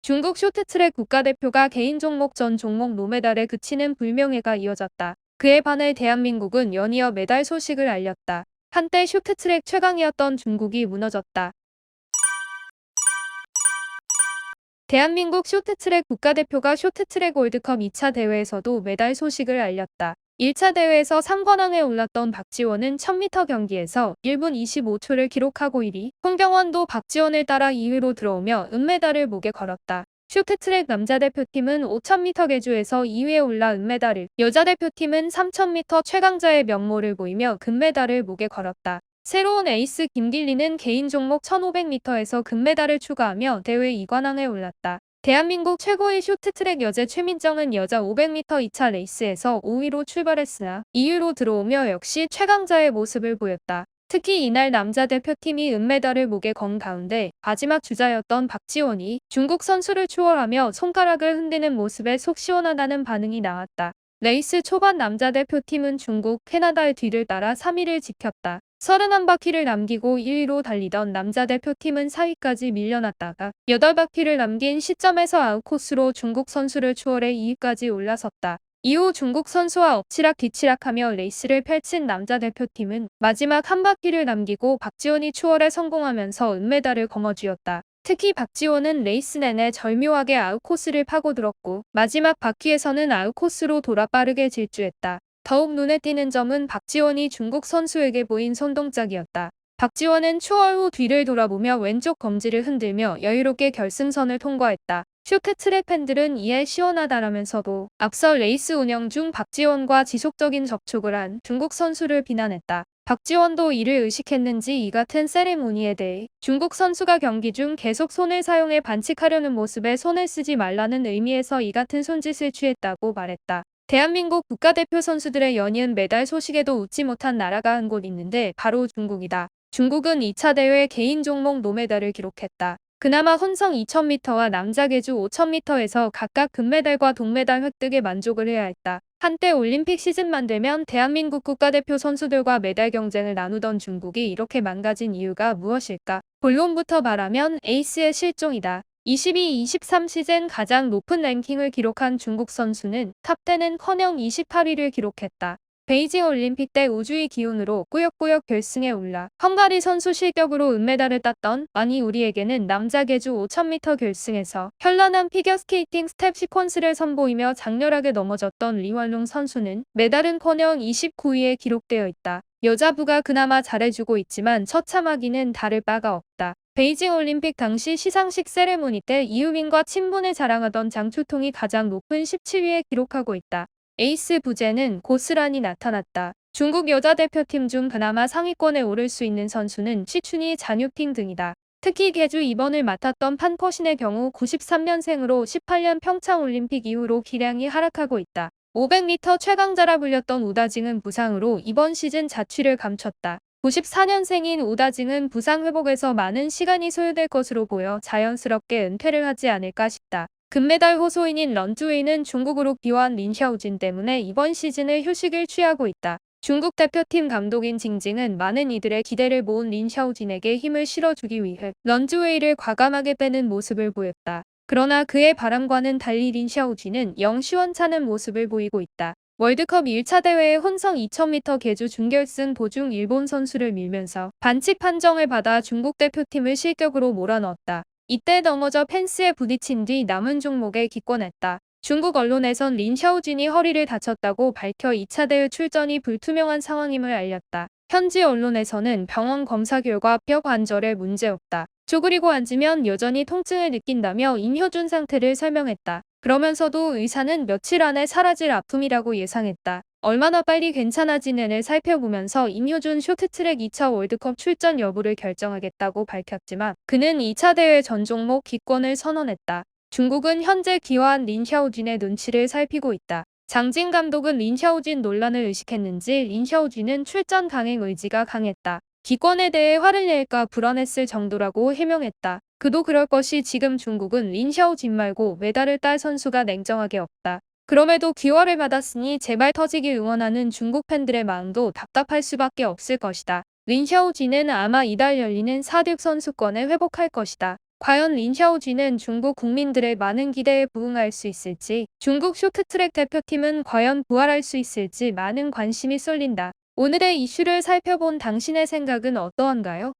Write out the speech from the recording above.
중국 쇼트트랙 국가대표가 개인 종목 전 종목 노메달에 그치는 불명예가 이어졌다. 그에 반해 대한민국은 연이어 메달 소식을 알렸다. 한때 쇼트트랙 최강이었던 중국이 무너졌다. 대한민국 쇼트트랙 국가대표가 쇼트트랙 월드컵 2차 대회에서도 메달 소식을 알렸다. 1차 대회에서 3관왕에 올랐던 박지원은 1000m 경기에서 1분 25초를 기록하고 1위, 홍경원도 박지원을 따라 2위로 들어오며 은메달을 목에 걸었다. 쇼트트랙 남자 대표팀은 5000m 계주에서 2위에 올라 은메달을, 여자 대표팀은 3000m 최강자의 면모를 보이며 금메달을 목에 걸었다. 새로운 에이스 김길리는 개인 종목 1500m에서 금메달을 추가하며 대회 2관왕에 올랐다. 대한민국 최고의 쇼트트랙 여제 최민정은 여자 500m 2차 레이스에서 5위로 출발했으나 2위로 들어오며 역시 최강자의 모습을 보였다. 특히 이날 남자 대표팀이 은메달을 목에 건 가운데 마지막 주자였던 박지원이 중국 선수를 추월하며 손가락을 흔드는 모습에 속 시원하다는 반응이 나왔다. 레이스 초반 남자 대표팀은 중국, 캐나다의 뒤를 따라 3위를 지켰다. 31바퀴를 남기고 1위로 달리던 남자 대표팀은 4위까지 밀려났다가 8바퀴를 남긴 시점에서 아웃코스로 중국 선수를 추월해 2위까지 올라섰다. 이후 중국 선수와 엎치락 뒤치락하며 레이스를 펼친 남자 대표팀은 마지막 한 바퀴를 남기고 박지원이 추월에 성공하면서 은메달을 거머쥐었다. 특히 박지원은 레이스 내내 절묘하게 아웃코스를 파고들었고 마지막 바퀴에서는 아웃코스로 돌아 빠르게 질주했다. 더욱 눈에 띄는 점은 박지원이 중국 선수에게 보인 손동작이었다. 박지원은 추월 후 뒤를 돌아보며 왼쪽 검지를 흔들며 여유롭게 결승선을 통과했다. 쇼트트랙 팬들은 이에 시원하다라면서도 앞서 레이스 운영 중 박지원과 지속적인 접촉을 한 중국 선수를 비난했다. 박지원도 이를 의식했는지 이 같은 세리모니에 대해 중국 선수가 경기 중 계속 손을 사용해 반칙하려는 모습에 손을 쓰지 말라는 의미에서 이 같은 손짓을 취했다고 말했다. 대한민국 국가대표 선수들의 연이은 메달 소식에도 웃지 못한 나라가 한 곳 있는데 바로 중국이다. 중국은 2차 대회 개인 종목 노메달을 기록했다. 그나마 혼성 2000m와 남자 계주 5000m에서 각각 금메달과 동메달 획득에 만족을 해야 했다. 한때 올림픽 시즌만 되면 대한민국 국가대표 선수들과 메달 경쟁을 나누던 중국이 이렇게 망가진 이유가 무엇일까? 본론부터 말하면 에이스의 실종이다. 22-23 시즌 가장 높은 랭킹을 기록한 중국 선수는 탑10은커녕 28위를 기록했다. 베이징 올림픽 때 우주의 기운으로 꾸역꾸역 결승에 올라 헝가리 선수 실격으로 은메달을 땄던 아니 우리에게는 남자 계주 5000m 결승에서 현란한 피겨스케이팅 스텝 시퀀스를 선보이며 장렬하게 넘어졌던 리완룽 선수는 메달은커녕 29위에 기록되어 있다. 여자부가 그나마 잘해주고 있지만 처참하기는 다를 바가 없다. 베이징 올림픽 당시 시상식 세레모니 때 이유민과 친분을 자랑하던 장초통이 가장 높은 17위에 기록하고 있다. 에이스 부재는 고스란히 나타났다. 중국 여자 대표팀 중 그나마 상위권에 오를 수 있는 선수는 시춘이 잔유핑 등이다. 특히 계주 2번을 맡았던 판커신의 경우 93년생으로 18년 평창올림픽 이후로 기량이 하락하고 있다. 500m 최강자라 불렸던 우다징은 부상으로 이번 시즌 자취를 감췄다. 94년생인 우다징은 부상 회복에서 많은 시간이 소요될 것으로 보여 자연스럽게 은퇴를 하지 않을까 싶다. 금메달 호소인인 런쥬웨이는 중국으로 귀화한 린샤오진 때문에 이번 시즌을 휴식을 취하고 있다. 중국 대표팀 감독인 징징은 많은 이들의 기대를 모은 린샤오진에게 힘을 실어주기 위해 런쥬웨이를 과감하게 빼는 모습을 보였다. 그러나 그의 바람과는 달리 린샤오진은 영 시원찮은 모습을 보이고 있다. 월드컵 1차 대회의 혼성 2000m 계주 준결승 도중 일본 선수를 밀면서 반칙 판정을 받아 중국 대표팀을 실격으로 몰아넣었다. 이때 넘어져 펜스에 부딪힌 뒤 남은 종목에 기권했다. 중국 언론에선 린샤오진이 허리를 다쳤다고 밝혀 2차 대회 출전이 불투명한 상황임을 알렸다. 현지 언론에서는 병원 검사 결과 뼈 관절에 문제없다. 쪼그리고 앉으면 여전히 통증을 느낀다며 임효준 상태를 설명했다. 그러면서도 의사는 며칠 안에 사라질 아픔이라고 예상했다. 얼마나 빨리 괜찮아지는을 살펴보면서 임효준 쇼트트랙 2차 월드컵 출전 여부를 결정하겠다고 밝혔지만 그는 2차 대회 전 종목 기권을 선언했다. 중국은 현재 귀화한 린샤오진의 눈치를 살피고 있다. 장진 감독은 린샤오진 논란을 의식했는지 린샤오진은 출전 강행 의지가 강했다. 기권에 대해 화를 낼까 불안했을 정도라고 해명했다. 그도 그럴 것이 지금 중국은 린샤오진 말고 메달을 딸 선수가 냉정하게 없다. 그럼에도 귀화를 받았으니 제발 터지길 응원하는 중국 팬들의 마음도 답답할 수밖에 없을 것이다. 린샤오진은 아마 이달 열리는 4득 선수권에 회복할 것이다. 과연 린샤오쥐는 중국 국민들의 많은 기대에 부응할 수 있을지, 중국 쇼트트랙 대표팀은 과연 부활할 수 있을지 많은 관심이 쏠린다. 오늘의 이슈를 살펴본 당신의 생각은 어떠한가요?